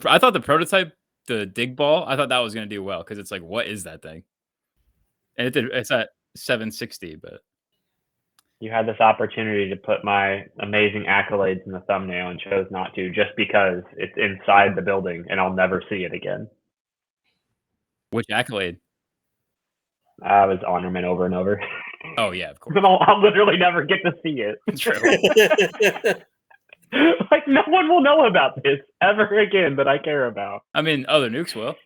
I thought the prototype, the dig ball, I thought that was going to do well because it's like, what is that thing? And it did. It's at 760, but You had this opportunity to put my amazing accolades in the thumbnail and chose not to, just because it's inside the building and I'll never see it again. which accolade? I was honorman over and over. Oh yeah, of course. I'll literally never get to see it. True. Like, no one will know about this ever again that I care about. I mean, other nukes will.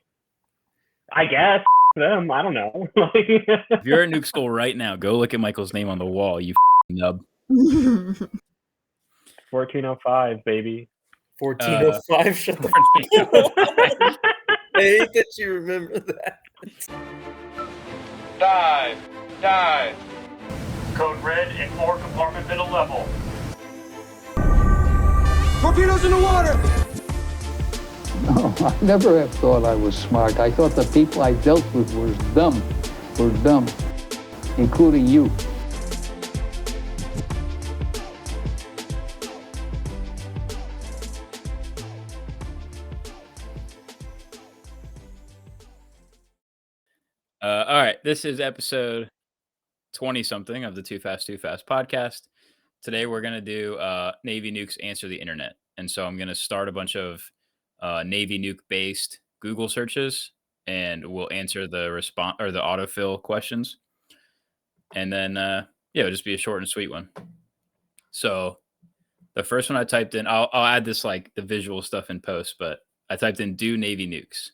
I guess them. I don't know. If you're at nuke school right now, go look at Michael's name on the wall. You nub. 1405, baby. 1405. Shut the fuck. I hate that you remember that. Dive. Code red and 4 compartment middle level. Torpedoes in the water! No, I never have thought I was smart. I thought the people I dealt with were dumb, including you. All right, this is episode 20-something of the Too Fast podcast. Today we're going to do Navy Nukes Answer the Internet. And so I'm going to start a bunch of Navy Nuke-based Google searches, and we'll answer the response or the autofill questions. And then, it'll just be a short and sweet one. So the first one I typed in, I'll add this like the visual stuff in post, but I typed in do Navy Nukes.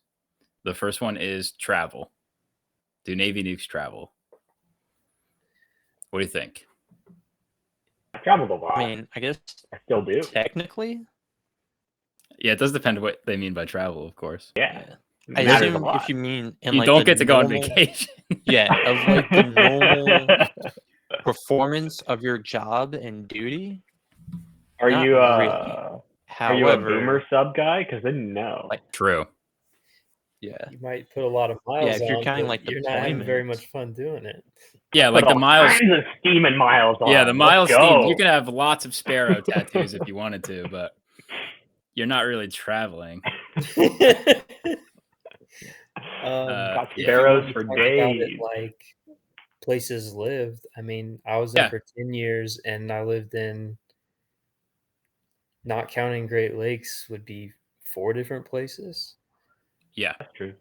The first one is travel. Do Navy Nukes travel? What do you think? I traveled a lot. I mean, I guess I still do. technically. Yeah, it does depend on what they mean by travel, of course. Yeah. I assume if you mean in you like don't get to go on normal- vacation. Yeah, of like the normal performance of your job and duty. Are Not you really. are you a However, boomer sub guy? Because I didn't know. Like- True. yeah, You might put a lot of miles Yeah, if you're on, counting, but like, you're not having very deployment. much fun doing it. Yeah, Put like the all miles. kinds of steam and miles on. Yeah, the miles Let's go. theme. You can have lots of Sparrow tattoos if you wanted to, but you're not really traveling. Got Yeah. sparrows You for talk about it days. like places lived. I mean, I was there for 10 years, and I lived in, not counting Great Lakes, would be 4 different places. Yeah, That's true.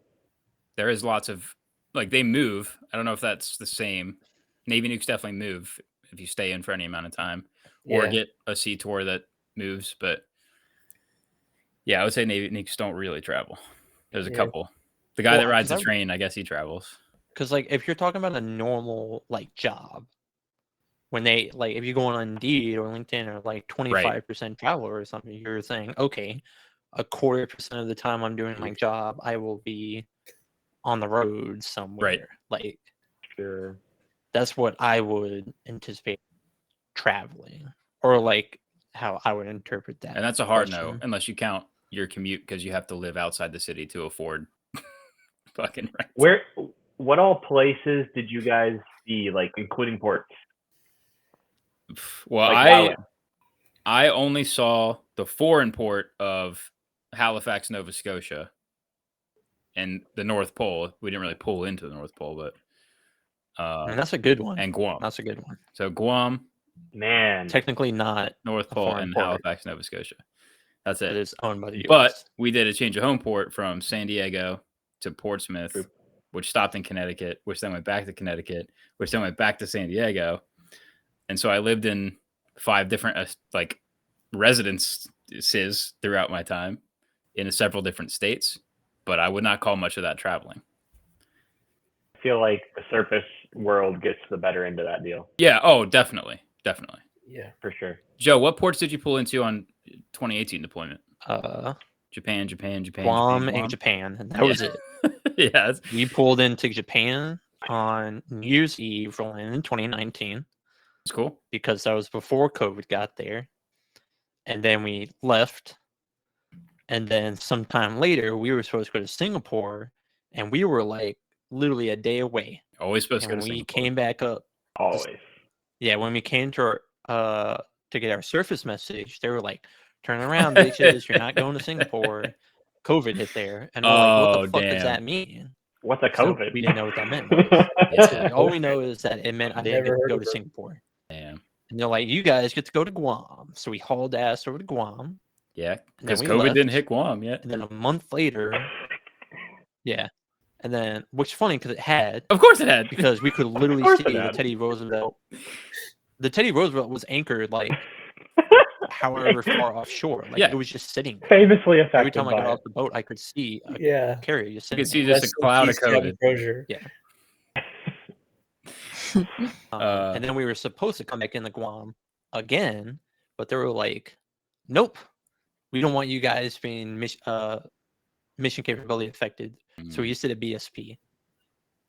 there is lots of like they move. I don't know if that's the same. Navy Nukes definitely move if you stay in for any amount of time, or Yeah. get a sea tour that moves. But yeah, I would say Navy Nukes don't really travel. There's a Yeah. couple. The guy Well, that rides the 'cause I- train, I guess he travels. because like if you're talking about a normal like job, when they like if you go on Indeed or LinkedIn or like 25% travel or something, you're saying okay, 25% of the time I'm doing my job, I will be on the road somewhere. Like Sure. that's what I would anticipate traveling, or like how I would interpret that. And that's a hard no, question. unless you count your commute because you have to live outside the city to afford fucking rent. What all places did you guys see, like including ports? Well, Like, I only saw the foreign port of Halifax, Nova Scotia, and the North Pole. We didn't really pull into the North Pole, but And that's a good one. and Guam. That's a good one. So Guam, Man, Technically not, North A Pole, foreign and port. Halifax, Nova Scotia. That's but it. it's owned by the U.S. But we did a change of home port from San Diego to Portsmouth, True. which stopped in Connecticut, which then went back to Connecticut, which then went back to San Diego. And so I lived in 5 different like residences throughout my time in several different states, but I would not call much of that traveling. I feel like the surface world gets the better end of that deal, Yeah. Oh, definitely. Definitely. Yeah. for sure. Joe, what ports did you pull into on 2018 deployment? Japan, Guam, and Japan, and that was it. Yeah. We pulled into Japan on New Year's Eve, rolling in 2019, It's cool. because that was before COVID got there. And then we left. And then sometime later, we were supposed to go to Singapore, and we were like literally a day away. Always supposed And to go when to we Singapore. came back up, Always. yeah, when we came to to get our surface message, they were like, "Turn around, bitches! You're not going to Singapore." COVID hit there, and we're like, what Oh, the fuck does damn. that mean? What's a So COVID? we didn't know what that meant. Yeah. So all we know is that it meant I didn't Never get to heard go of to it. Singapore. Damn. And they're like, you guys get to go to Guam. So we hauled ass over to Guam. Yeah, And then because we COVID left, didn't hit Guam yet. And then a month later, yeah. And then, which is funny because it had, Of course it had. because we could literally course see it the had. Teddy Roosevelt. The Teddy Roosevelt was anchored like however far offshore. Like Yeah. it was just sitting there. Famously affected Every time I got by off the boat, I could see a Yeah. carrier just You sitting could see there. just a cloud of COVID. Crozier. And then we were supposed to come back into Guam again, but they were like, nope, we don't want you guys being mission capability affected. So we just did a BSP.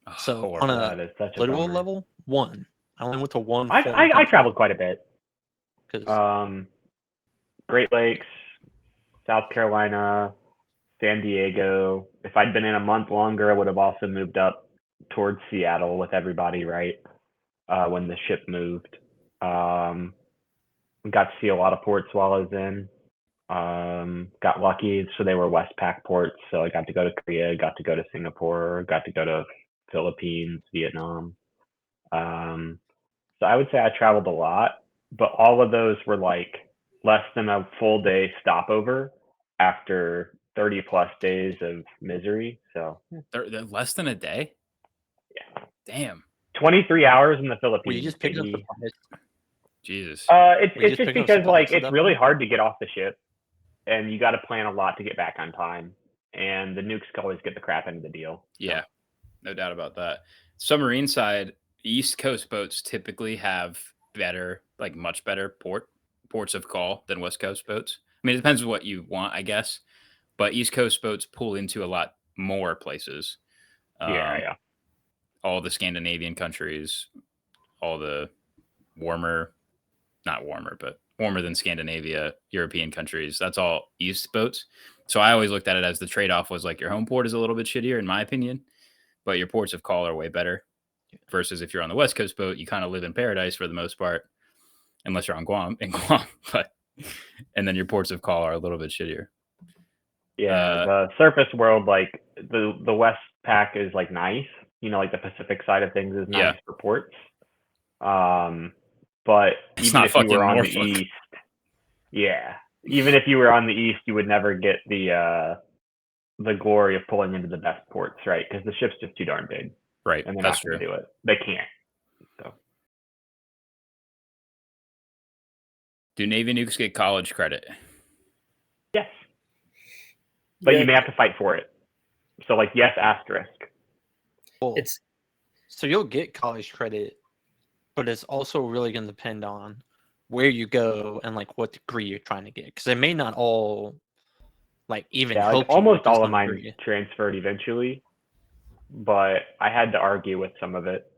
Oh, So horrible. on that a is such a literal bummer. level, 1. I only went to one. I traveled quite a bit. 'cause- Great Lakes, South Carolina, San Diego. If I'd been in a month longer, I would have also moved up towards Seattle with everybody, right? When the ship moved. Got to see a lot of ports while I was in. Got lucky, so they were Westpac ports. So I got to go to Korea, got to go to Singapore, got to go to Philippines, Vietnam. So I would say I traveled a lot, but all of those were like less than a full day stopover after 30 plus days of misery. So They're less than a day? Yeah. Damn. 23 hours in the Philippines. Were you just picking up maybe. supplies? Jesus. It's Were you just just picking up because like supplies at it's that really point? hard to get off the ship, and you got to plan a lot to get back on time. And the nukes always get the crap end of the deal. Yeah, no doubt about that. Submarine side, East Coast boats typically have better, like much better ports of call than West Coast boats. I mean, it depends on what you want, I guess. But East Coast boats pull into a lot more places. Yeah. All the Scandinavian countries, all the not warmer, but warmer than Scandinavia, European countries. That's all East boats. So I always looked at it as the trade-off was like your home port is a little bit shittier, in my opinion, but your ports of call are way better. Versus if you're on the West Coast boat, you kind of live in paradise for the most part, unless you're on Guam, and then your ports of call are a little bit shittier. Yeah, the surface world, like the Westpac is like nice. Like the Pacific side of things is nice for ports. But It's even not if you were on Norfolk. the east, even if you were on the east, you would never get the glory of pulling into the best ports, right? Because the ship's just too darn big, Right, and they're that's not going true. to do it. They can't. So, do Navy nukes get college credit? yes, but you may have to fight for it. So, like, yes, asterisk. Well, It's so you'll get college credit, but it's also really going to depend on where you go and like what degree you're trying to get, because it may not all like even Yeah, help like almost you with all of some mine degree. transferred eventually, but I had to argue with some of it.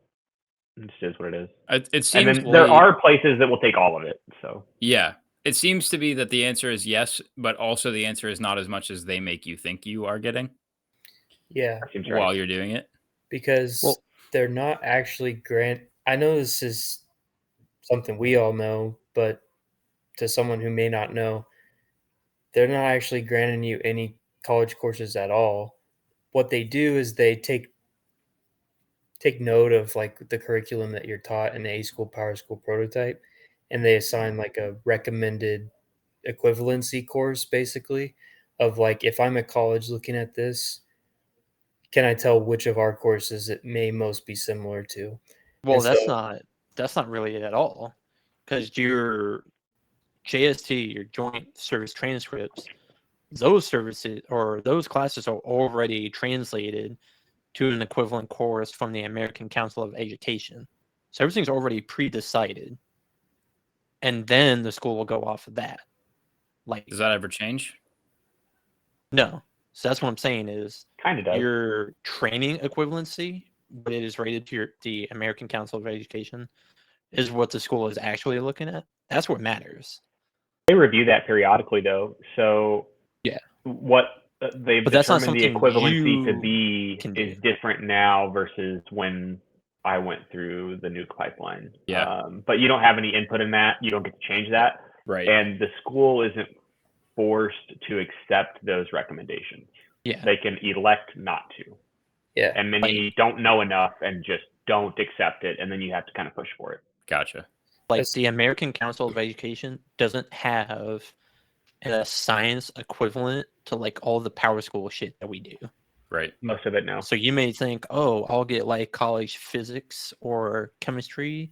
It just is what it is. It And seems then there are places that will take all of it. So yeah, it seems to be that the answer is yes, but also the answer is not as much as they make you think you are getting that seems right. while you're doing it. because they're not actually I know this is something we all know, but to someone who may not know, they're not actually granting you any college courses at all. What they do is they take note of like the curriculum that you're taught in the A School Power School prototype, and they assign like a recommended equivalency course, basically, of like, if I'm at college looking at this, can I tell which of our courses it may most be similar to? Well, And that's not really it at all, because your JST, your Joint Service Transcripts, those services or those classes are already translated to an equivalent course from the American Council of Education. So everything's already pre-decided, and then the school will go off of that. Like, Does that ever change? no. So that's what I'm saying is kind of does. your training equivalency, what it is rated to the American Council of Education, is what the school is actually looking at. That's what matters. They review that periodically, though. So Yeah. what they've But that's not determined the something equivalency to you be can is do. different now versus when I went through the nuke pipeline. Yeah. But you don't have any input in that. You don't get to change that. Right. And the school isn't forced to accept those recommendations. Yeah. They can elect not to. Yeah. And many don't know enough and just don't accept it, and then you have to kind of push for it. Gotcha. Like That's- the American Council of Education doesn't have a science equivalent to like all the power school shit that we do. Right. Most of it now. So you may think, oh, I'll get like college physics or chemistry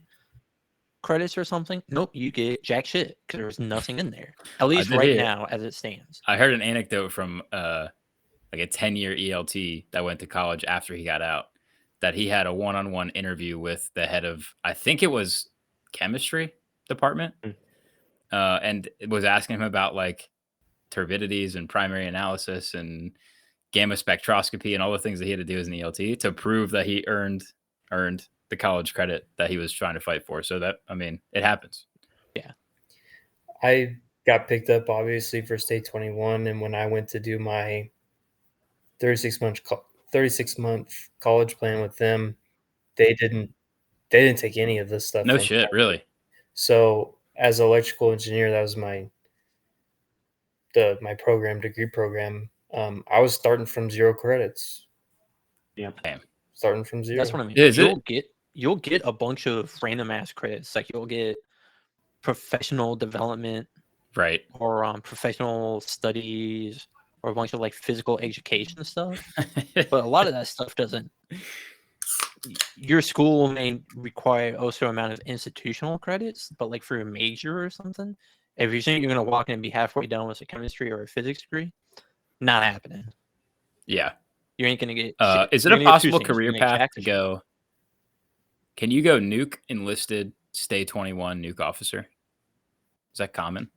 credits or something. Nope, you get jack shit because there's nothing in there. At least did right hear- now as it stands. I heard an anecdote from like a 10-year ELT that went to college after he got out, that he had a one-on-one interview with the head of, I think it was chemistry department, and it was asking him about like turbidities and primary analysis and gamma spectroscopy and all the things that he had to do as an ELT to prove that he earned the college credit that he was trying to fight for. So that, I mean, it happens. I got picked up obviously for State 21, and when I went to do my 36-month college plan with them, they didn't take any of this stuff. No from shit, me. really. So as an electrical engineer, that was my degree program. I was starting from 0 credits. Yeah. Starting from 0. That's what I mean. Is it? You'll get a bunch of random ass credits. Like you'll get professional development, Right. or professional studies, or a bunch of like physical education stuff. But a lot of that stuff doesn't. Your school may require also amount of institutional credits, but like for a major or something, if you're saying you're gonna walk in and be halfway done with a chemistry or a physics degree, not happening. Yeah. You ain't gonna get. Is it You're a gonna get two possible things. You're career gonna get path jack to shit. go? Can you go nuke enlisted, stay 21, nuke officer? Is that common?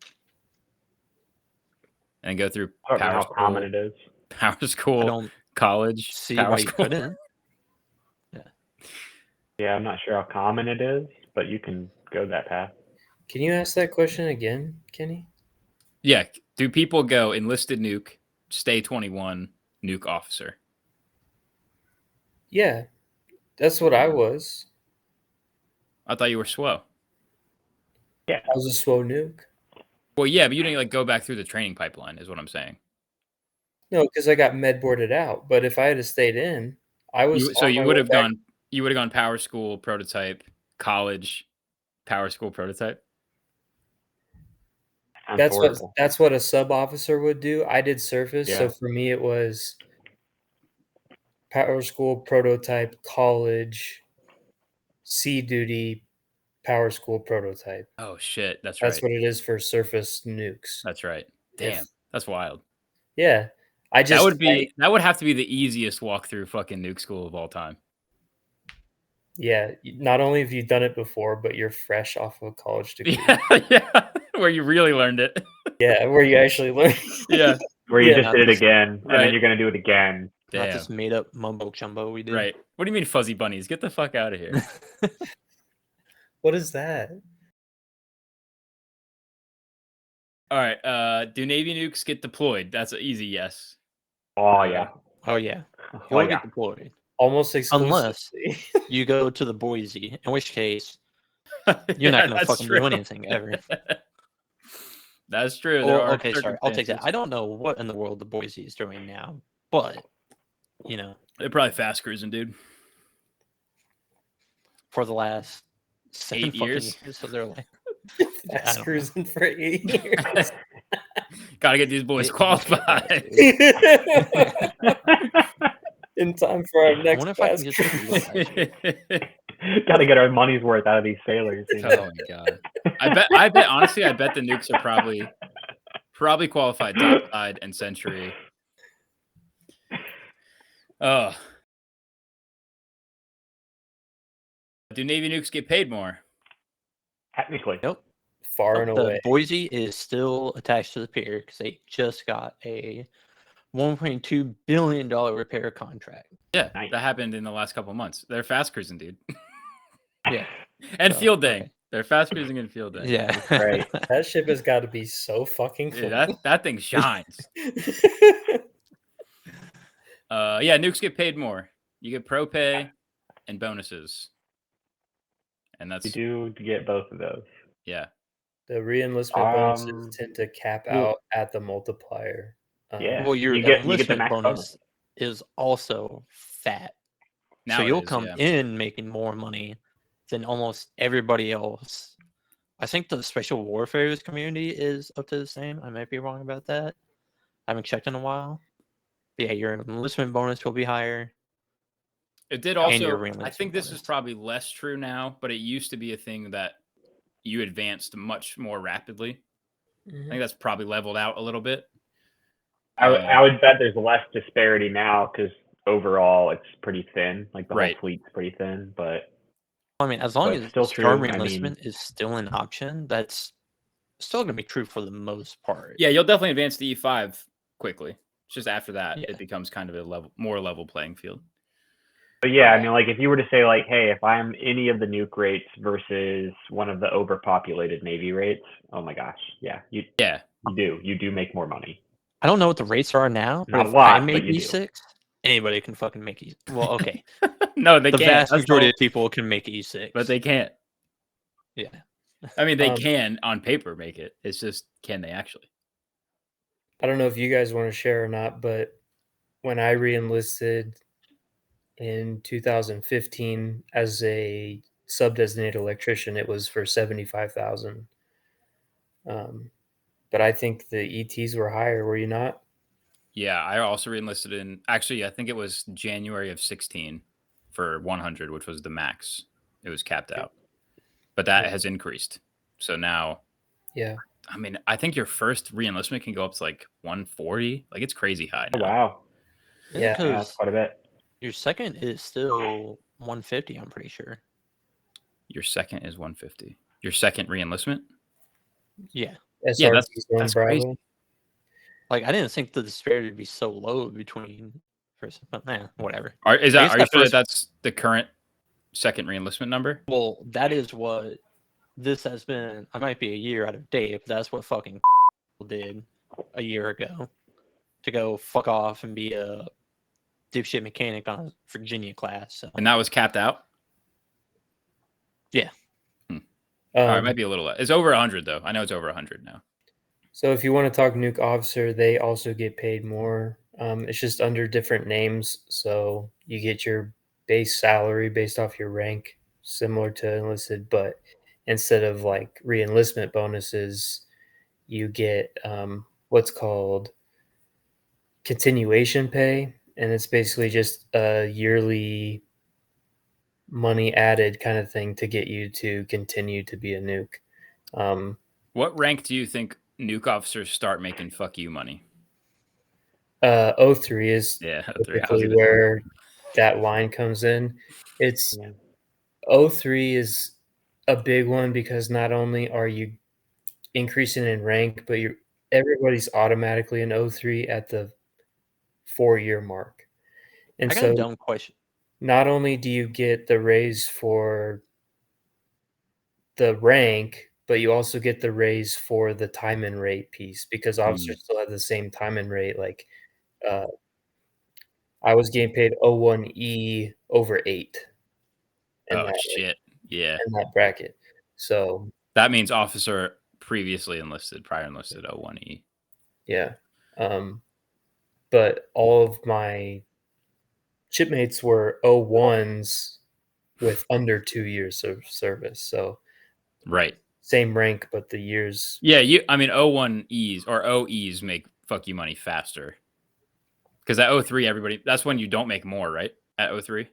And go through I don't know power how school, common it is. power I school, don't college, see power why you school. couldn't. Yeah, I'm not sure how common it is, but you can go that path. Can you ask that question again, Kenny? Yeah. Do people go enlisted nuke, stay 21, nuke officer? Yeah, that's what I was. I thought you were SWO. I was a SWO nuke. Well, yeah, but you didn't like go back through the training pipeline, is what I'm saying. No, because I got med boarded out. But if I had stayed in, I was. So on you my would way have back- gone. You would have gone power school prototype, college, power school prototype. Sounds That's horrible. what a sub officer would do. I did surface, so Yeah. for me it was power school prototype, college, sea duty, power school prototype. Oh shit, that's That's right. what it is for surface nukes. That's right. Damn, If- that's wild. Yeah, I just That would have to be the easiest walkthrough fucking nuke school of all time. yeah. Not only have you done it before, but you're fresh off of a college degree. Yeah, yeah, where you really learned it. Yeah, where you actually learn. Yeah, Where you Yeah, just did it that's- again, and right. then you're going to do it again. Not damn. this made up mumbo jumbo we did. Right. What do you mean fuzzy bunnies? Get the fuck out of here. What is that? All right. Do Navy nukes get deployed? That's an easy yes. Oh, yeah. Oh yeah. Oh, You'll yeah. get deployed. Almost Unless- exclusively. You go to the Boise, in which case you're not gonna that's fucking true. do anything ever. That's true. There Or, are okay, sorry, I'll take that. circumstances. I don't know what in the world the Boise is doing now, but you know, They're probably fast cruising, dude. for the last 7 fucking years? years of their life. Fast know. cruising for 8 years. Gotta get these boys It- qualified. In time for our I next wonder if I can fast get cruise. Got to get our money's worth out of these sailors. you know? Oh my god! I bet honestly, I bet the nukes are probably qualified topside and century. Oh, do Navy nukes get paid more? Technically. Nope. Far and The away. Boise is still attached to the pier because they just got a $1.2 billion repair contract. Yeah, Nice. that happened in the last couple of months. They're fast cruising, dude, Yeah. and So, field day. okay. They're fast cruising and field day. Yeah. Right. That ship has got to be so fucking Dude, full. that thing shines. Yeah, nukes get paid more. You get pro pay and bonuses, and that's You do get both of those. yeah. The re-enlistment bonuses Um, tend to cap Well- out at the multiplier. Yeah. Well, your You get the enlistment max bonus is also fat. Now So it you'll is, come yeah. in making more money than almost everybody else. I think the special warfares community is up to the same. I might be wrong about that. I haven't checked in a while. But yeah, your enlistment bonus will be higher. It did And your also. I re-enlistment think this is bonus. probably less true now, but it used to be a thing that you advanced much more rapidly. I think that's probably leveled out a little bit. I would bet there's less disparity now because overall it's pretty thin. Like the Right. whole fleet's pretty thin, but I mean, as long But as still star true. I re-enlistment is still an option, that's still going to be true for the most part. Yeah, you'll definitely advance to E5 quickly. It's just after that, Yeah. it becomes kind of a more level playing field. But yeah, I mean, like if you were to say like, hey, if I'm any of the nuke rates versus one of the overpopulated Navy rates, oh my gosh, yeah, you do make more money. I don't know what the rates are now, but Not a if lot, I but make you do. E6, anybody can fucking make E6. Well, okay. No, they The can't. vast That's majority the of people can make E6. but they can't. Yeah. I mean, they can on paper make it. It's just, can they actually? I don't know if you guys want to share or not, but when I re-enlisted in 2015 as a sub-designated electrician, it was for 75,000. But I think the ETs were higher. Were you not? Yeah, I also re-enlisted in, actually, I think it was January of 16 for 100, which was the max. It was capped out. But that has increased. So now, Yeah. I mean, I think your first re-enlistment can go up to like 140. Like, it's crazy high Oh, now. wow. Yeah. Yeah, that's Because quite a bit. your second is still 150, I'm pretty sure. Your second is 150. Your second re-enlistment? Yeah. Yeah, SRT Zone that's Bravo. crazy. Like, I didn't think the disparity would be so low between first, but whatever. Are guess you that sure that first- that's the current second re-enlistment number? Well, that is what this has been. I might be a year out of date, but that's what fucking did a year ago to go fuck off and be a dipshit mechanic on a Virginia class. So. And that was capped out? Yeah. All right, it might be a little less. It's over 100, though. I know it's over 100 now. So if you want to talk nuke officer, they also get paid more. It's just under different names. So you get your base salary based off your rank, similar to enlisted, but instead of like re-enlistment bonuses, you get what's called continuation pay. And it's basically just a yearly money added kind of thing to get you to continue to be a nuke. What rank do you think nuke officers start making fuck you money? 03 is Yeah, 03. typically where that line comes in. It's 03 is a big one because not only are you increasing in rank, but everybody's automatically in 03 at the 4-year mark. And I got so a dumb question. not only do you get the raise for the rank, but you also get the raise for the time and rate piece because officers still have the same time and rate. Like I was getting paid 01E over 8. Oh, shit. Yeah. In that bracket. So that means officer previously enlisted, prior enlisted 01E. Yeah. But all of my shipmates were 01s with under 2 years of service. So right. Same rank, but the years. Yeah, I mean 01Es or OEs make fuck you money faster. Because at 03, that's when you don't make more, right? At 03?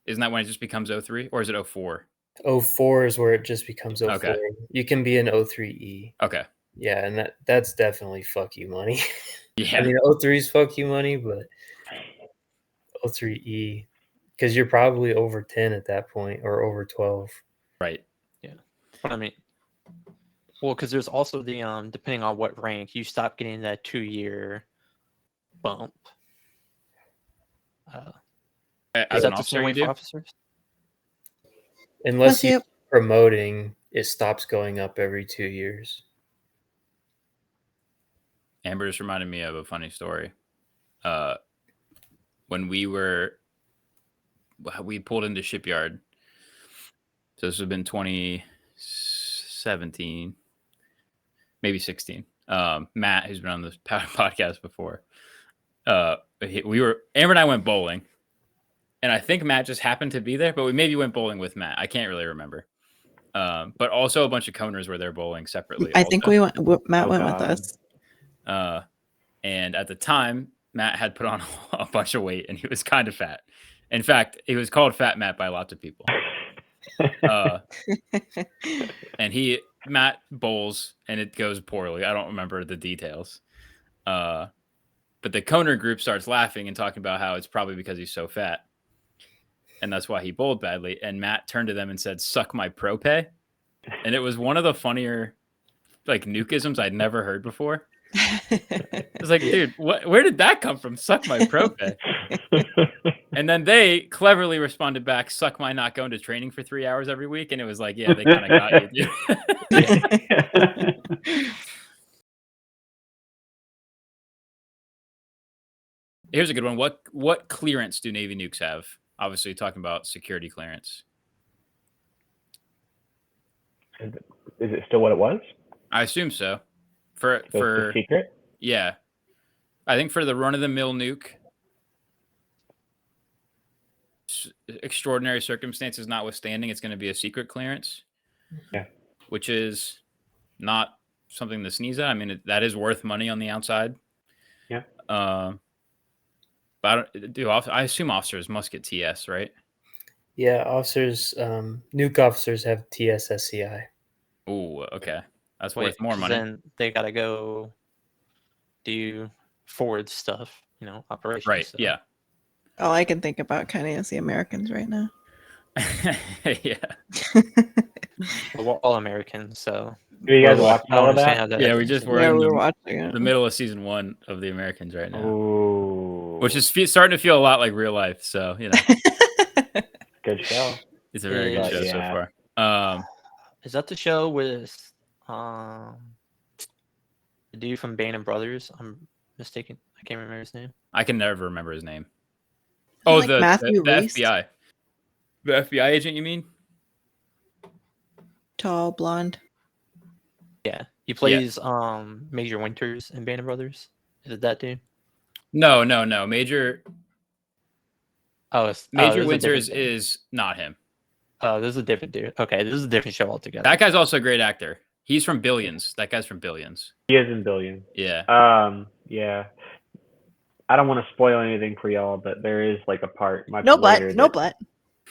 Isn't that when it just becomes 03? Or is it 04? 04 is where it just becomes 04. Okay. You can be an 03E. Okay. Yeah, and that's definitely fuck you money. Yeah. I mean 03 is fuck you money, but 03E, because you're probably over 10 at that point or over 12. Right. Yeah. But I mean, well, because there's also the depending on what rank, you stop getting that 2-year bump. As an officer, you do? Officers? Unless you're promoting, it stops going up every 2 years. Amber just reminded me of a funny story. When we pulled into shipyard. So this would have been 2016, 17, maybe 16. Matt, who's been on this podcast before, Amber and I went bowling, and I think Matt just happened to be there, but we maybe went bowling with Matt. I can't really remember. But also a bunch of coners were there bowling separately. I think also. Matt Oh, went with God. us. And at the time, Matt had put on a bunch of weight, and he was kind of fat. In fact, he was called Fat Matt by lots of people. And Matt bowls, and it goes poorly. I don't remember the details. But the coner group starts laughing and talking about how it's probably because he's so fat. And that's why he bowled badly. And Matt turned to them and said, "Suck my pro pay." And it was one of the funnier like nukeisms I'd never heard before. I was like, dude, where did that come from? Suck my pro pay. And then they cleverly responded back, "Suck my not going to training for 3 hours every week." And it was like, yeah, they kind of got you, dude. Here's a good one. What clearance do Navy Nukes have? Obviously, talking about security clearance. Is it still what it was? I assume so. So it's the secret? Yeah, I think for the run-of-the-mill nuke, extraordinary circumstances notwithstanding, it's going to be a secret clearance. Yeah, which is not something to sneeze at. I mean, that is worth money on the outside. Yeah. But I assume officers must get TS, right? Yeah, officers, nuke officers have TSSCI. Oh, okay. That's Wait, worth more 'cause money. Then they gotta go do forward stuff, operations. Right. stuff. Yeah. All I can think about kind of is the Americans right now. Yeah. But we're all Americans, so. do you guys I watch don't all of understand that? how Yeah, we is. just Yeah, were in we were watching it. the middle of season 1 of the Americans right now, Ooh, which is starting to feel a lot like real life. So good show. it's a very good show so Yeah. far. Is that the show with the dude from Band & Brothers? I'm mistaken. I can't remember his name. I can never remember his name. Like the Matthew Reese? FBI. The FBI agent, you mean? Tall, blonde. Yeah, he plays Major Winters in Band & Brothers. Is it that dude? No. Major This is a Winters different dude. is not him. Oh, this is a different dude. Okay, this is a different show altogether. That guy's also a great actor. He's from Billions. That guy's from Billions. He is in Billions. Yeah. Yeah. I don't want to spoil anything for y'all, but there is like a part much No later but. No that but.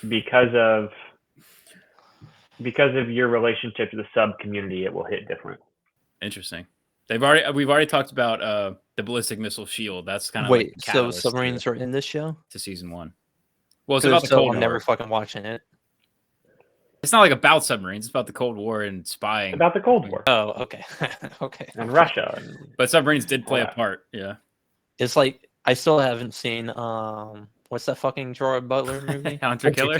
because of your relationship to the sub community, it will hit different. Interesting. We've already talked about the ballistic missile shield. That's kind of Wait, like a so catalyst submarines are in this show? to season 1. Well, it's about the So Cold I'm War. never fucking watching it. It's not like about submarines. It's about the Cold War and spying. About the Cold War Oh, okay. Okay. and Russia. And But submarines did play a Yeah. part. Yeah. It's like I still haven't seen what's that fucking Gerard Butler movie? Hunter Killer.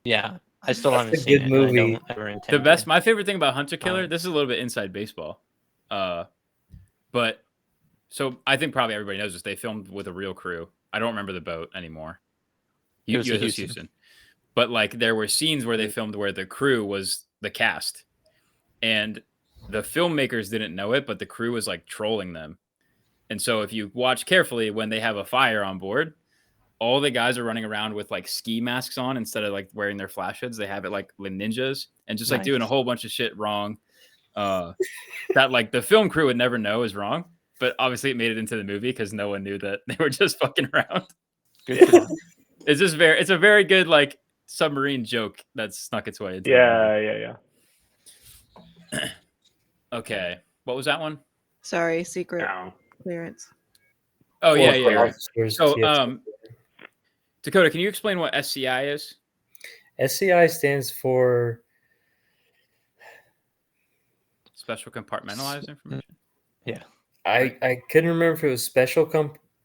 Yeah, I still haven't That's a seen good it. and I movie. don't ever intend The best, to. my favorite thing about Hunter Killer, this is a little bit inside baseball. But so I think probably everybody knows this. They filmed with a real crew. I don't remember the boat anymore. It was USS Houston. But like there were scenes where they filmed where the crew was the cast. And the filmmakers didn't know it, but the crew was like trolling them. And so if you watch carefully, when they have a fire on board, all the guys are running around with like ski masks on instead of like wearing their flash hoods. They have it like ninjas and just like doing a whole bunch of shit wrong. That like the film crew would never know is wrong, but obviously it made it into the movie because no one knew that they were just fucking around. Good for them. It's a very good like submarine joke that snuck its way into yeah. Okay. What was that one? Sorry, secret No. clearance. Oh yeah, For yeah. Right. officers, So TSSCI. Dakota, can you explain what SCI is? SCI stands for Special compartmentalized information. I couldn't remember if it was special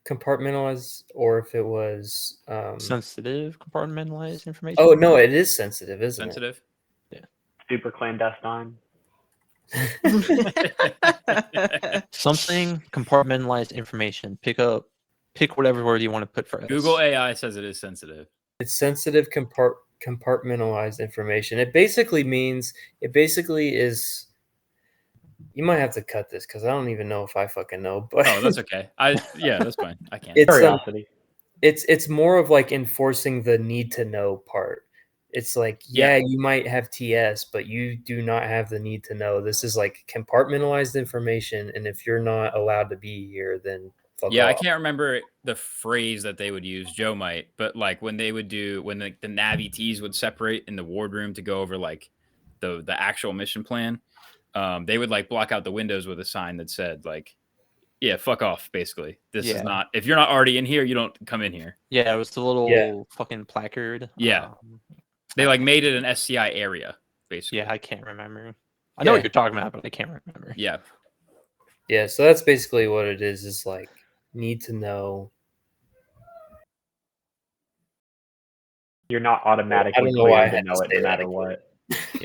compartmentalized or if it was Sensitive compartmentalized information. oh no, it is sensitive, isn't Sensitive. Super clandestine. it? Something compartmentalized information. Pick whatever word you want to put for S. Google AI says it is sensitive. It's sensitive compartmentalized information. It basically is. You might have to cut this because I don't even know if I fucking know. But Oh, that's okay. Yeah, that's fine. I can't. it's Curiosity. it's more of like enforcing the need to know part. It's like, Yeah. you might have TS, but you do not have the need to know. This is like compartmentalized information, and if you're not allowed to be here, then fuck Yeah, I off. can't remember the phrase that they would use. Joe might, but like when they would do when the Navy Ts would separate in the wardroom to go over like the actual mission plan, they would like block out the windows with a sign that said like, "Yeah, fuck off." Basically, this is not. If you're not already in here, you don't come in here. Yeah, it was the little fucking placard. Yeah. They like made it an SCI area, basically. Yeah, I can't remember. I know what you're talking about, but I can't remember. Yeah. Yeah, so that's basically what it is like need to know. You're not I automatically don't know why I cleared to had to know it say no that matter again. what.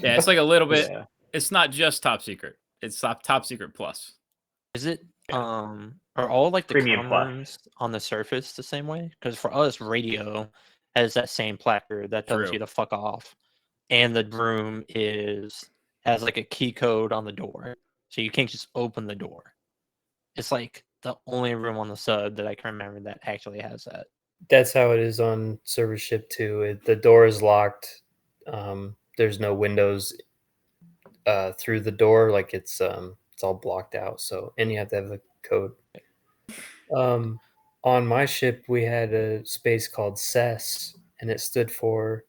Yeah, it's like a little bit. Yeah. It's not just top secret. It's top secret plus. Is it are all like the Premium comm plus. rooms on the surface the same way? Because for us, radio has that same placard that tells True. you to fuck off, and the room has like a key code on the door, so you can't just open the door. It's like the only room on the sub that I can remember that actually has that. That's how it is on server ship too. The door is locked. There's no windows through the door. Like it's all blocked out. So, and you have to have the code. On my ship, we had a space called CES, and it stood for.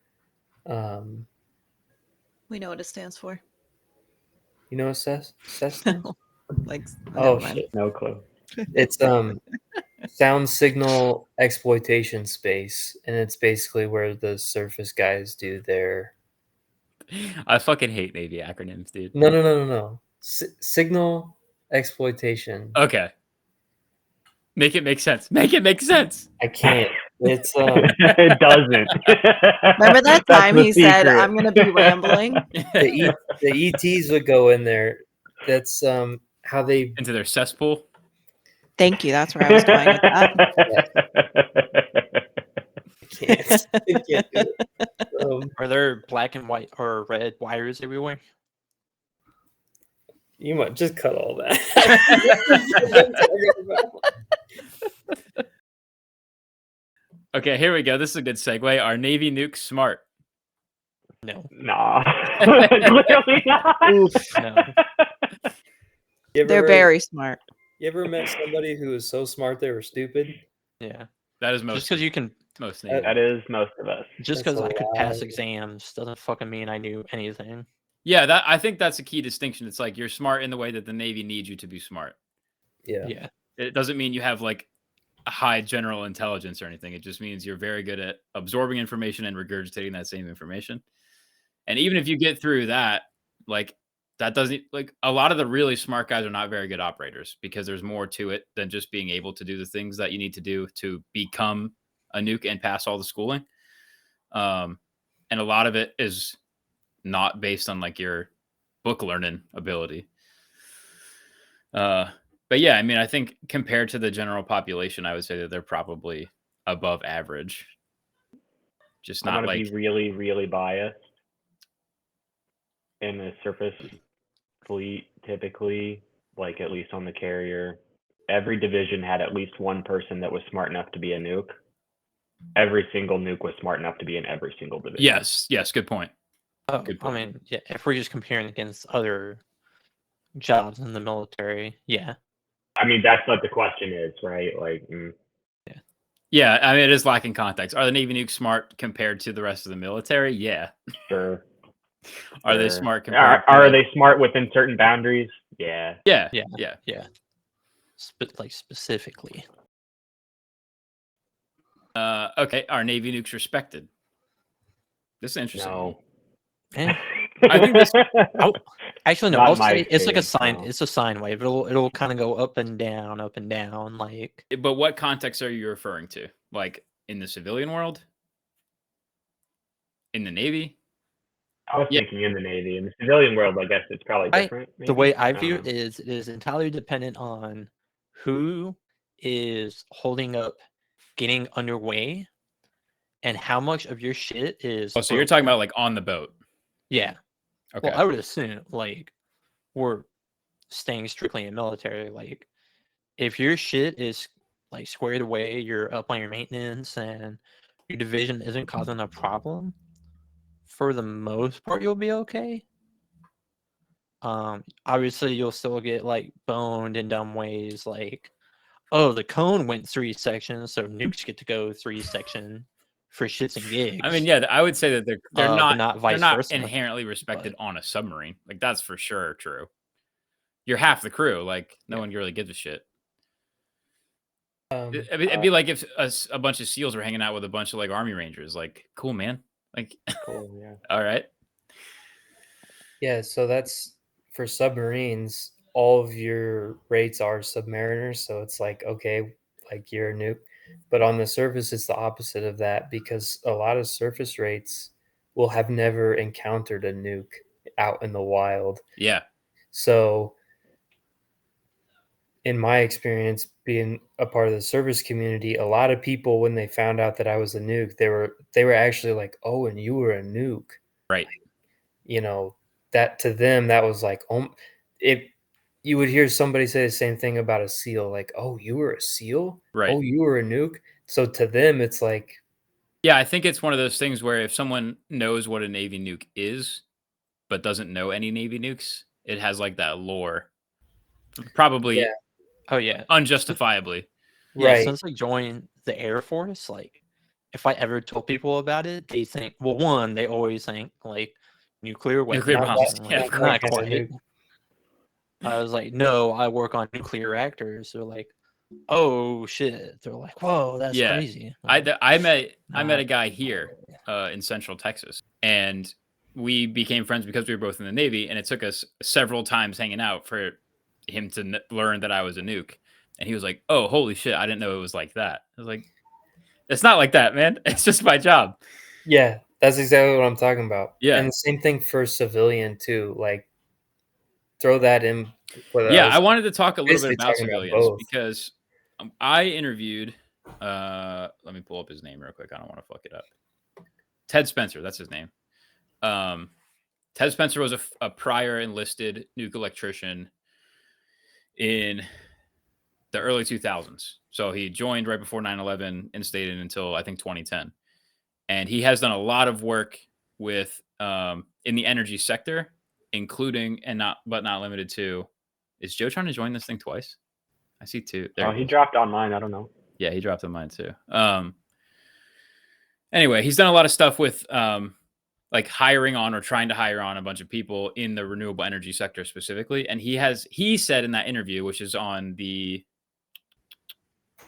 We know what it stands for. You know what CES stands? Like, Oh never mind. shit, No clue. it's sound signal exploitation space, and it's basically where the surface guys do their. I fucking hate Navy acronyms, dude. No. Signal exploitation. Okay. Make it make sense. Make it make sense. I can't. It's It doesn't. Remember that That's time the he said, secret. "I'm going to be rambling"? the ETs would go in there. That's how they. Into their cesspool. Thank you. That's where I was going with that. I can't do it. Are there black and white or red wires everywhere? You might just cut all that. Okay, here we go. This is a good segue. Are Navy Nukes smart? No. Nah. Clearly not. No. They're very smart. You ever met somebody who was so smart they were stupid? Yeah. That is most. Just because you can, most Navy. That is most of us. just That's because a I could pass lie. exams doesn't fucking mean I knew anything. Yeah, I think that's a key distinction. It's like you're smart in the way that the Navy needs you to be smart. Yeah. Yeah. It doesn't mean you have like a high general intelligence or anything. It just means you're very good at absorbing information and regurgitating that same information. And even if you get through that, like that doesn't like a lot of the really smart guys are not very good operators because there's more to it than just being able to do the things that you need to do to become a nuke and pass all the schooling. And a lot of it is not based on like your book learning ability. But yeah, I mean, I think compared to the general population, I would say that they're probably above average. Just I'm not gonna like be really, really biased. In the surface fleet, typically, like at least on the carrier, every division had at least one person that was smart enough to be a nuke. Every single nuke was smart enough to be in every single division. yes, good point. Oh, Good I point. mean, yeah, if we're just comparing against other jobs in the military, yeah. I mean, that's what the question is, right? Like, Yeah, I mean, it is lacking context. Are the Navy nukes smart compared to the rest of the military? Yeah. sure. Are they Sure. smart compared? Are to they smart within certain boundaries? Yeah. Yeah, Yeah. yeah. Yeah. Like specifically. Okay. Are Navy nukes respected? This is interesting. No. Eh. I think this. Actually, no. Not I'll my say it's like a experience, sine. no. It's a sine wave. It'll kind of go up and down, like. But what context are you referring to? Like in the civilian world? In the Navy? I was thinking in the Navy. In the civilian world, I guess it's probably different. The maybe? way I view don't it is, it is entirely dependent on who is holding up getting underway and how much of your shit is. Oh, so you're talking about like on the boat? Yeah. Okay. Well, I would assume like we're staying strictly in military. Like, if your shit is like squared away, you're up on your maintenance, and your division isn't causing a problem, for the most part, you'll be okay. Obviously, you'll still get like boned in dumb ways, like, oh, the cone went 3 sections, so nukes get to go 3 section for shits and gigs. I mean, yeah, I would say that they're but not vice they're not versa. inherently respected but- on a submarine. Like that's for sure true. You're half the crew. Like no Yeah. one really gives a shit. Um, It'd be like if a bunch of SEALs were hanging out with a bunch of like Army Rangers. Like, cool, man. Like, Cool, yeah. all right. yeah, so that's for submarines. All of your rates are submariners, so it's like, okay, like you're a nuke. But on the surface, it's the opposite of that because a lot of surface rates will have never encountered a nuke out in the wild. Yeah. So, in my experience being a part of the service community, a lot of people when they found out that I was a nuke, they were actually like, "Oh, and you were a nuke." Right. You know, that to them that was like, "Oh, if you would hear somebody say the same thing about a SEAL, like, "Oh, you were a SEAL? Right. Oh, you were a nuke?" So to them it's like, Yeah, I think it's one of those things where if someone knows what a Navy nuke is, but doesn't know any Navy nukes, it has like that lore. Probably yeah, Oh yeah. unjustifiably. Yeah, right. since I joined the Air Force, like, if I ever told people about it, they think, well, one, they always think like nuclear weapons. Nuclear Not bombs. that- I'm Yeah, like, of not not that kind of quite. nuke. I was like, no, I work on nuclear reactors. They're like, oh shit. They're like, whoa, that's Yeah. crazy. I Like, met Nah. a guy here in Central Texas, and we became friends because we were both in the Navy, and it took us several times hanging out for him to learn that I was a nuke. And he was like, "Oh, holy shit! I didn't know it was like that." I was like, "It's not like that, man. It's just my job." Yeah, that's exactly what I'm talking about. Yeah. And the same thing for civilian too. Like throw that in with Yeah, us. I wanted to talk a little bit Basically about talking about civilians both. because I interviewed. Let me pull up his name real quick. I don't want to fuck it up. Ted Spencer, that's his name. Ted Spencer was a prior enlisted nuke electrician in the early 2000s. So he joined right before 9/11 and stayed in until I think 2010. And he has done a lot of work with in the energy sector, including and not limited to. Is Joe trying to join this thing twice? I see two. There He is. dropped on mine. I don't know. Yeah, he dropped on mine too. Anyway, he's done a lot of stuff with like hiring on or trying to hire on a bunch of people in the renewable energy sector specifically. And he said in that interview, which is on the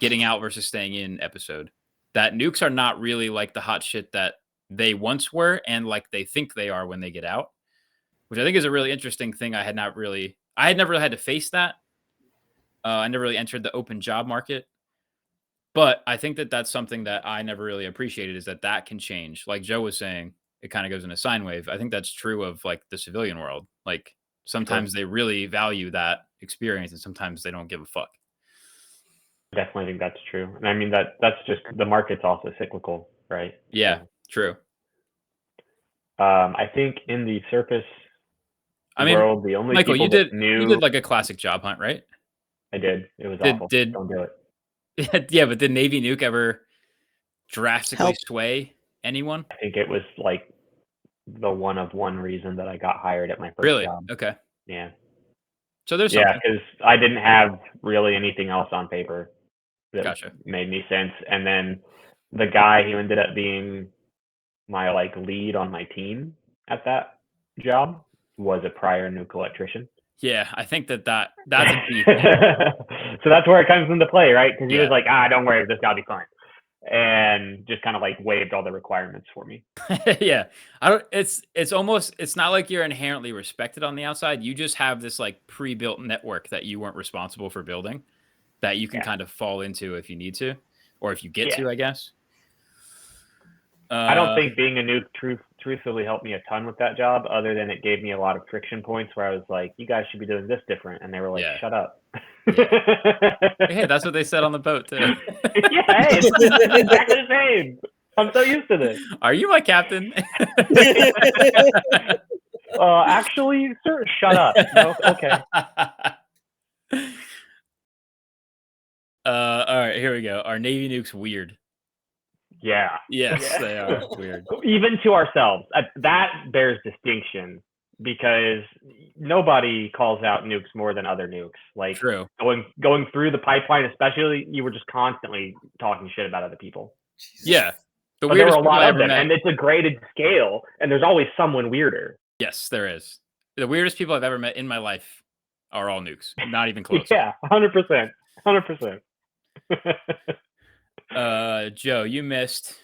Getting Out versus Staying In episode, that nukes are not really like the hot shit that they once were and like they think they are when they get out, which I think is a really interesting thing. I had never really had to face that. I never really entered the open job market. But I think that that's something that I never really appreciated is that can change. Like Joe was saying, it kind of goes in a sine wave. I think that's true of like the civilian world. Like sometimes they really value that experience and sometimes they don't give a fuck. Definitely think that's true. And I mean, that's just the market's also cyclical, right? Yeah, true. I think in the surface world, the only Michael, people that knew... you did like a classic job hunt, right? I did. It was awful. Don't do it. Yeah, but did Navy Nuke ever drastically Help. sway anyone? I think it was like the one of one reason that I got hired at my first job. Okay. Yeah. So there's Yeah, something. because I didn't have really anything else on paper that Gotcha. made me sense. And then the guy who ended up being my like lead on my team at that job was a prior nuke electrician. Yeah, I think that's a key. So that's where it comes into play, right? Because he Yeah. was like, don't worry, this gotta be fine. And just kind of like waived all the requirements for me. Yeah. It's not like you're inherently respected on the outside. You just have this like pre-built network that you weren't responsible for building that you can kind of fall into if you need to, or if you get to, I guess. I don't think being a nuke truthfully helped me a ton with that job, other than it gave me a lot of friction points where I was like, you guys should be doing this different. And they were like, shut up. Hey, that's what they said on the boat too. Yeah, hey, it's exactly the same. I'm so used to this. Are you my captain? Actually, sir, shut up. No, okay. All right, here we go. Are Navy nukes weird? Yeah. Yes, Yeah. they are weird. Even to ourselves, that bears distinction because nobody calls out nukes more than other nukes. Like True. going through the pipeline, especially, you were just constantly talking shit about other people. Yeah. But there were a lot I of ever them, met. and it's a graded scale, and there's always someone weirder. Yes, there is. The weirdest people I've ever met in my life are all nukes. Not even close. Yeah, 100%. 100%. Joe, you missed.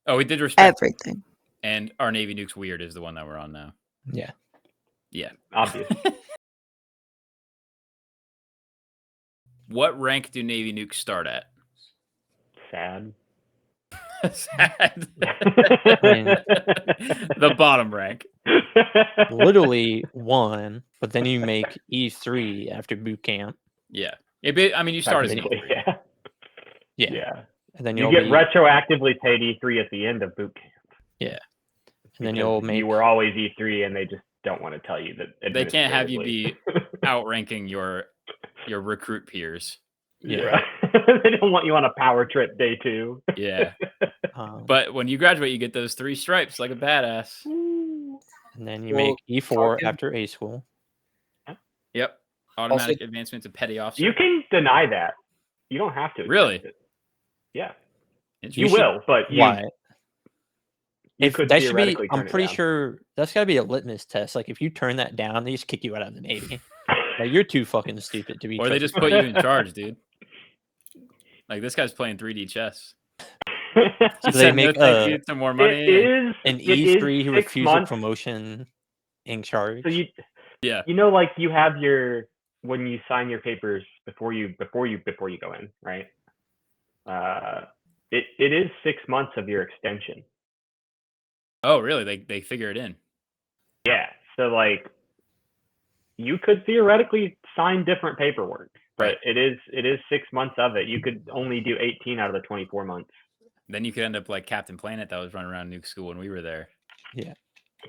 Oh, we did respect Everything. And Are Navy Nukes Weird is the one that we're on now. Yeah. Yeah. Obvious. What rank do Navy Nukes start at? Sad. Sad. mean- The bottom rank. Literally 1, but then you make E3 after boot camp. Yeah. I mean, you start as an Technically, E3. yeah. Yeah. Yeah. And then You you'll get be, retroactively paid E3 at the end of boot camp. and then because you'll make you were always E3, and they just don't want to tell you that. They can't have you administratively. outranking your recruit peers. Yeah. They don't want you on a power trip day 2. Yeah. um, But when you graduate, you get those 3 stripes like a badass. and then you Well, make E4 talking- after A school. Yep. Automatic advancement to petty officer. You can deny that. You don't have to. accept Really? it. Yeah. Interesting. You will, but you, Why? you If could that should be, theoretically turn I'm it pretty down. sure that's got to be a litmus test. Like if you turn that down, they just kick you out of the Navy. Like you're too fucking stupid to be. Or they just put you in charge, dude. Like this guy's playing 3D chess. So He they said, make "No, thank you," some more money. It is an it is E3 who 6 refusal months. promotion in charge. So Yeah. you know, like you have when you sign your papers before you go in, right? It is 6 months of your extension. Oh, really? They figure it in. Yeah. So like you could theoretically sign different paperwork, but Right. it is 6 months of it. You could only do 18 out of the 24 months. Then you could end up like Captain Planet that was running around Nuke School when we were there. Yeah.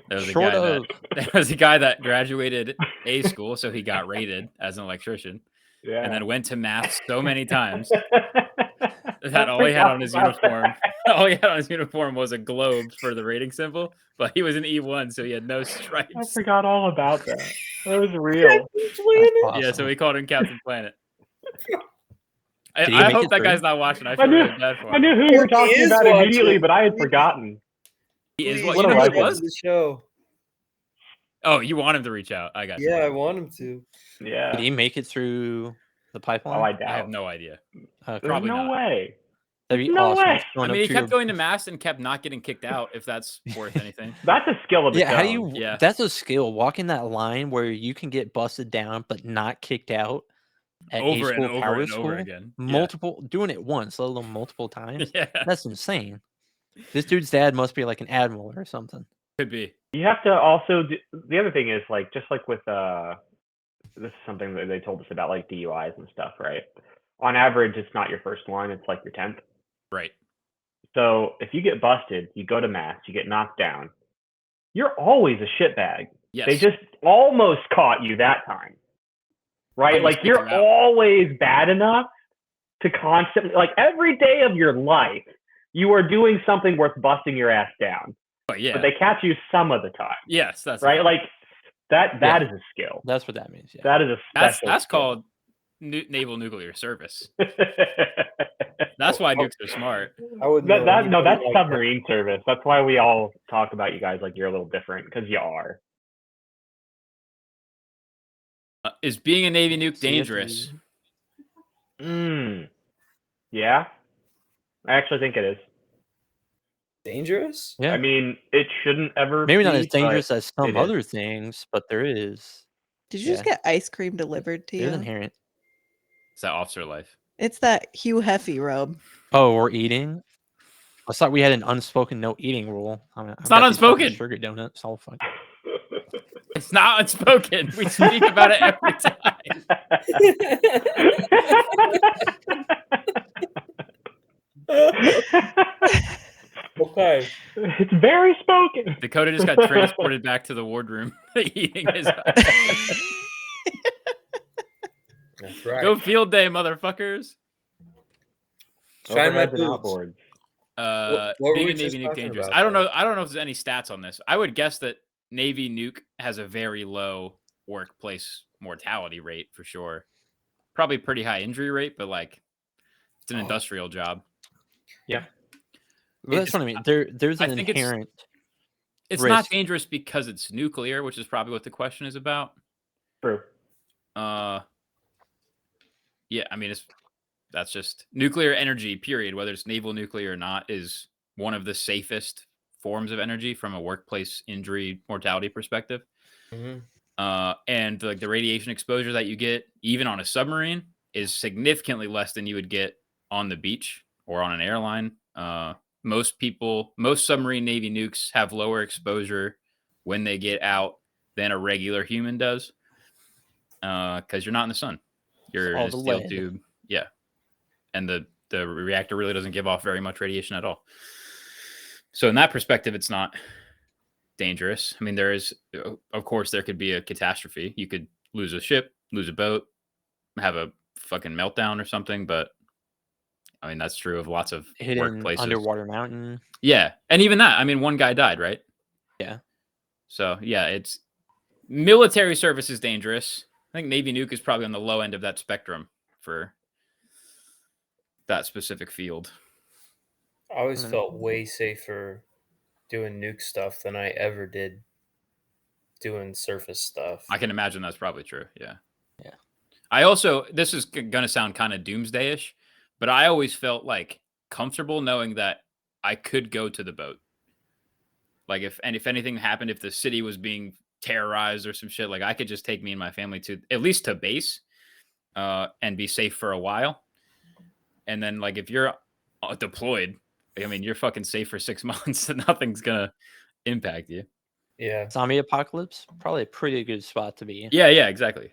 There was a Short guy of there was a guy that graduated A school, so he got rated as an electrician, Yeah. and then went to math so many times that I all he had forgot on his about uniform, that. all he had on his uniform was a globe for the rating symbol, but he was an E1, so he had no I stripes. forgot all about that. That was real. that's Yeah, so awesome. we called him Captain Planet. I, Did he I make hope it that through? guy's not watching. I I feel knew, really bad for I him. knew who you were He talking is about immediately, watching. but I had forgotten. He is Please, what What you a know what it legend. was? The show. Oh, you want him to reach out. I got you. Yeah, I want him to. Yeah. Did he make it through the pipeline? Oh, I I doubt. have no idea. Okay. There's probably no not. way. That'd be no awesome. way. Just I going mean, up he to kept your- going to mass and kept not getting kicked out, if that's worth anything. That's a skill of its Yeah, how do own. you? Yeah. That's a skill. Walking that line where you can get busted down but not kicked out at Over A and school, over power and school, over again. Yeah. multiple doing it once, let alone multiple times. Yeah, That's insane. This dude's dad must be like an admiral or something. could be. You have to also do, the other thing is like just like with this is something that they told us about like DUIs and stuff, right? On average, it's not your first one; it's like your 10th. Right. So if you get busted, you go to mass, you get knocked down. You're always a shitbag. Yes. They just almost caught you that time, right? Almost Like kicked you're you out. always bad enough to constantly, like every day of your life, you are doing something worth busting your ass down. But yeah. But they catch you some of the time, Yes, that's right? Like that Yeah. is a skill. That's what that means. Yeah. That is a special. that's skill. called naval nuclear service. That's why nukes are smart. I wouldn't know that's anybody like that. submarine service. That's why we all talk about you guys like you're a little different because you are. Is being a Navy nuke So you have to dangerous? be- Yeah. I actually think it is. Dangerous? Yeah. I mean, it shouldn't ever. Maybe not be, as dangerous but as some it is. other things, but there is. Did you just Yeah. get ice cream delivered to There's you? inherent. It's that officer life. It's that Hugh Heffy rub. Oh, we're eating. I thought we had an unspoken no eating rule. I mean, It's not unspoken. Sugar donuts, all fun. It's not unspoken. We speak about it every time. 5. It's very spoken. Dakota just got transported back to the wardroom, eating his. That's right. Go field day, motherfuckers. Shine my Overheads and boots. outboards. What were Being we a Navy just Nuke talking dangerous. about, I don't though? know. I don't know if there's any stats on this. I would guess that Navy Nuke has a very low workplace mortality rate for sure. Probably pretty high injury rate, but like it's an industrial job. Yeah. Well, that's what I mean. There's I an think inherent. It's not risk. dangerous because it's nuclear, which is probably what the question is about. True. Yeah, I mean that's just nuclear energy, period. Whether it's naval nuclear or not, is one of the safest forms of energy from a workplace injury mortality perspective. Mhm. And like the radiation exposure that you get, even on a submarine, is significantly less than you would get on the beach or on an airline. Most submarine Navy nukes have lower exposure when they get out than a regular human does, because you're not in the sun. You're all in a the steel lead. tube. Yeah. And the reactor really doesn't give off very much radiation at all. So in that perspective, it's not dangerous. I mean, there is, of course, there could be a catastrophe. You could lose a ship, lose a boat, have a fucking meltdown or something. But I mean, that's true of lots of Hidden workplaces. underwater mountain. Yeah. And even that, I mean, one guy died, right? Yeah. So yeah, it's military service is dangerous. I think Navy Nuke is probably on the low end of that spectrum for that specific field. I always felt way safer doing nuke stuff than I ever did doing surface stuff. I can imagine that's probably true. Yeah. Yeah. I also, this is going to sound kind of doomsday-ish, but I always felt like comfortable knowing that I could go to the boat. Like if anything happened, if the city was being terrorized or some shit, like I could just take me and my family to at least to base, and be safe for a while. And then like if you're deployed, I mean, you're fucking safe for 6 months and nothing's gonna impact you. Yeah. Zombie apocalypse, probably a pretty good spot to be. Yeah, exactly.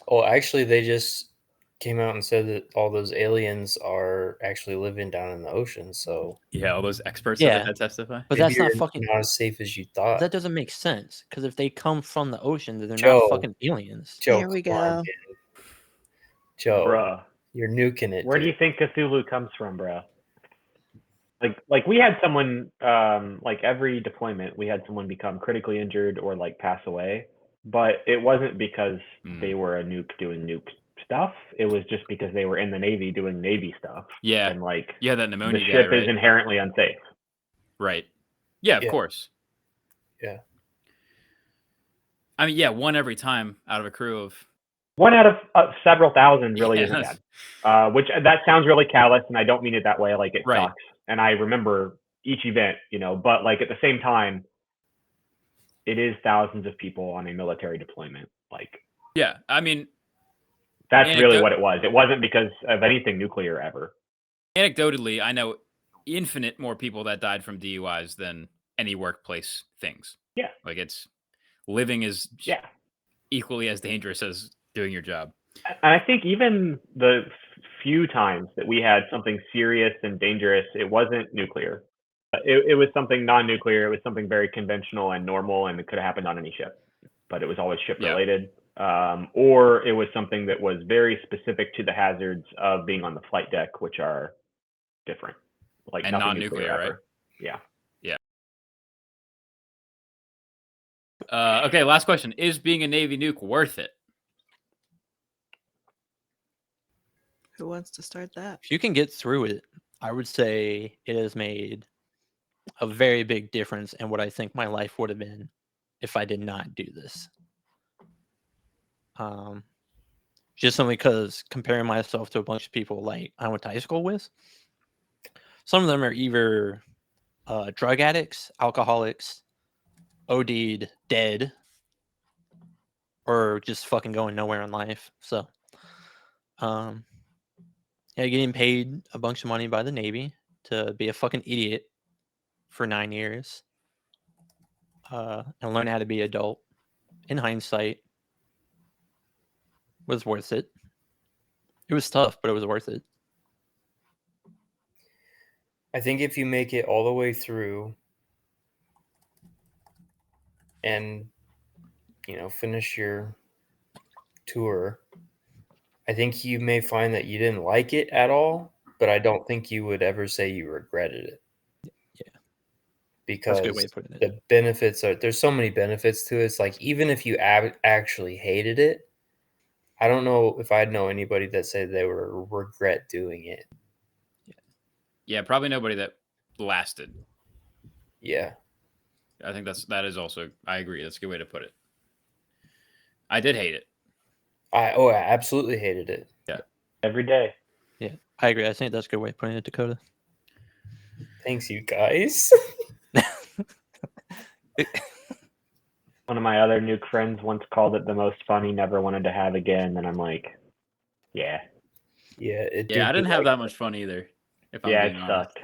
Oh, actually, they just came out and said that all those aliens are actually living down in the ocean. So Yeah, all those experts Yeah. that testify. But maybe that's not you're fucking. not as safe as you thought. That doesn't make sense because if they come from the ocean, then they're Joe. not fucking aliens. Joe, Here we come on, go. man. Joe, Bruh. you're nuking it. Where do dude. you think Cthulhu comes from, bruh? Like we had someone, like every deployment, we had someone become critically injured or like pass away, but it wasn't because they were a nuke doing nuke stuff. It was just because they were in the Navy doing Navy stuff. Yeah. And like Yeah, that the pneumonia guy, ship right? is inherently unsafe. Right. Yeah, of Yeah. course. Yeah. I mean, yeah, one every time out of a crew of. One out of several thousand really Yeah, isn't that's- bad. Which that sounds really callous, and I don't mean it that way. Like it Right. sucks, and I remember each event, but like at the same time, it is thousands of people on a military deployment. Like Yeah, I mean, that's really Anecdote- what it was. It wasn't because of anything nuclear ever. anecdotally, I know infinite more people that died from DUIs than any workplace things. Yeah. Like living is Yeah. equally as dangerous as doing your job. And I think even the few times that we had something serious and dangerous, it wasn't nuclear. It was something non-nuclear. It was something very conventional and normal, and it could have happened on any ship, but it was always ship-related. Or it was something that was very specific to the hazards of being on the flight deck, which are different, like And nothing non-nuclear, nuclear right? ever. Yeah. Okay, last question. Is being a Navy nuke worth it? Who wants to start that? If you can get through it, I would say it has made a very big difference in what I think my life would have been if I did not do this. Just simply because comparing myself to a bunch of people like I went to high school with, some of them are either drug addicts, alcoholics, OD'd, dead, or just fucking going nowhere in life. So, yeah, getting paid a bunch of money by the Navy to be a fucking idiot for 9 years, and learn how to be adult. In hindsight, was worth it. It was tough, but it was worth it. I think if you make it all the way through and, finish your tour, I think you may find that you didn't like it at all, but I don't think you would ever say you regretted it. Yeah. Because That's a good way of putting it. the benefits there's so many benefits to it. It's like, even if you actually hated it, I don't know if I'd know anybody that said they would regret doing it. Yeah, probably nobody that lasted. Yeah. I think that is also, I agree. That's a good way to put it. I did hate it. I absolutely hated it. Yeah. Every day. Yeah, I agree. I think that's a good way of putting it, Dakota. Thanks, you guys. One of my other Nuke friends once called it the most fun he never wanted to have again, and I'm like, yeah. Yeah, I didn't have that much fun either. If I'm Yeah, being it sucked.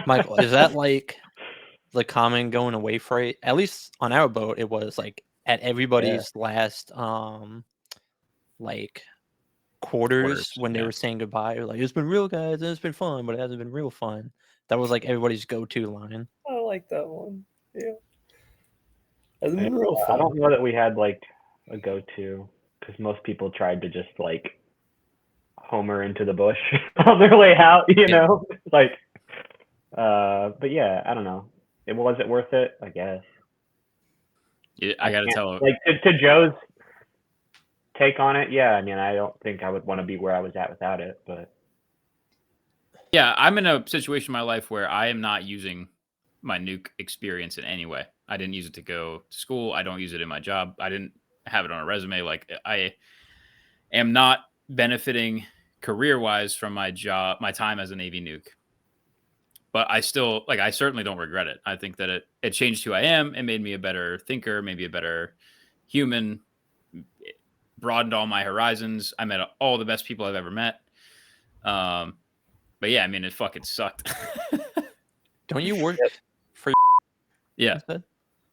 Michael, is that like the common going away freight? At least on our boat, it was like at everybody's last like quarters when they were saying goodbye. Or like, it's been real, guys, and it's been fun, but it hasn't been real fun. That was like everybody's go-to line. I like that one. Yeah. That's been real fun. I don't know that we had like a go-to, because most people tried to just like homer into the bush on their way out, like, but yeah, I don't know. Was it worth it? I guess. Yeah, I gotta tell. Like to Joe's take on it, yeah. I mean, I don't think I would want to be where I was at without it, but yeah, I'm in a situation in my life where I am not using my Nuke experience in any way. I didn't use it to go to school. I don't use it in my job. I didn't have it on a resume. Like, I am not benefiting career-wise from my time as a Navy Nuke. But I certainly don't regret it. I think that it changed who I am. It made me a better thinker, maybe a better human. It broadened all my horizons. I met all the best people I've ever met. But yeah, I mean, it fucking sucked. Don't you work for? Yeah.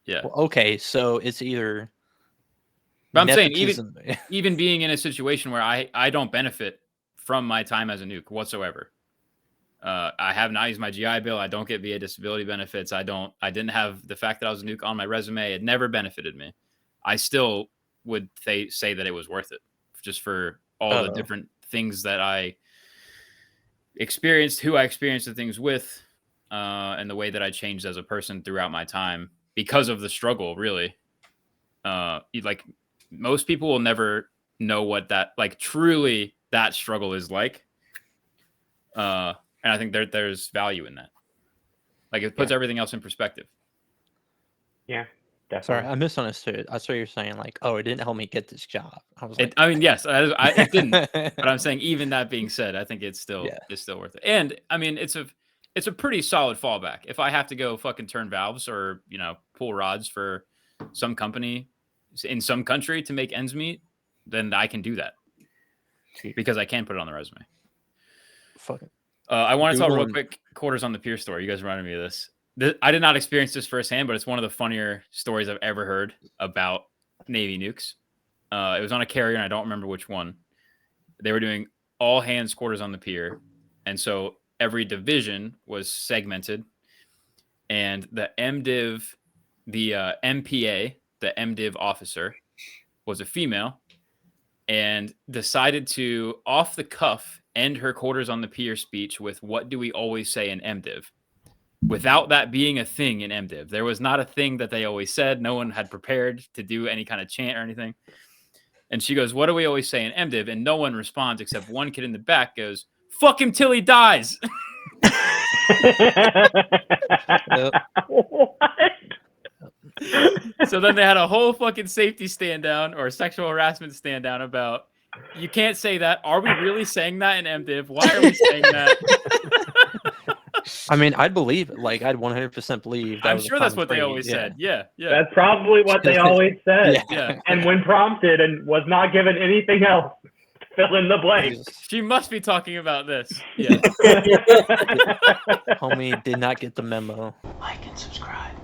Yeah. Well, okay, so it's either. But I'm saying even being in a situation where I don't benefit from my time as a Nuke whatsoever. I have not used my GI Bill. I don't get VA disability benefits. I didn't have the fact that I was a Nuke on my resume. It never benefited me. I still would say that it was worth it, just for all the different things that I experienced, who I experienced the things with, and the way that I changed as a person throughout my time because of the struggle, really. Like, most people will never know what that, like, truly that struggle is like. And I think there's value in that. Like, it puts everything else in perspective. Yeah, definitely. Sorry, I misunderstood. I saw you saying like, "Oh, it didn't help me get this job." I was like, I mean, yes, it didn't. But I'm saying, even that being said, I think it's still worth it. And I mean, it's a pretty solid fallback. If I have to go fucking turn valves or pull rods for some company in some country to make ends meet, then I can do that because I can put it on the resume. Fuck it. I want to tell real quick quarters on the pier story. You guys reminded me of this. I did not experience this firsthand, but it's one of the funnier stories I've ever heard about Navy Nukes. It was on a carrier, and I don't remember which one. They were doing all hands quarters on the pier, and so every division was segmented, and the MDiv, the MPA, the MDiv officer, was a female, and decided to, off the cuff, end her quarters on the pier speech with, "What do we always say in MDiv?" Without that being a thing in MDiv. There was not a thing that they always said. No one had prepared to do any kind of chant or anything. And she goes, "What do we always say in MDiv?" And no one responds except one kid in the back goes, "Fuck him till he dies." What? So then they had a whole fucking safety stand down, or sexual harassment stand down, about, you can't say that. Are we really saying that in MDiv? Why are we saying that? I mean, I'd believe it. Like, I'd 100% believe that. I'm sure that's what they always said. Yeah. That's probably what they always said. Yeah. And when prompted and was not given anything else, fill in the blank. She must be talking about this. Yeah. Homie did not get the memo. Like and subscribe.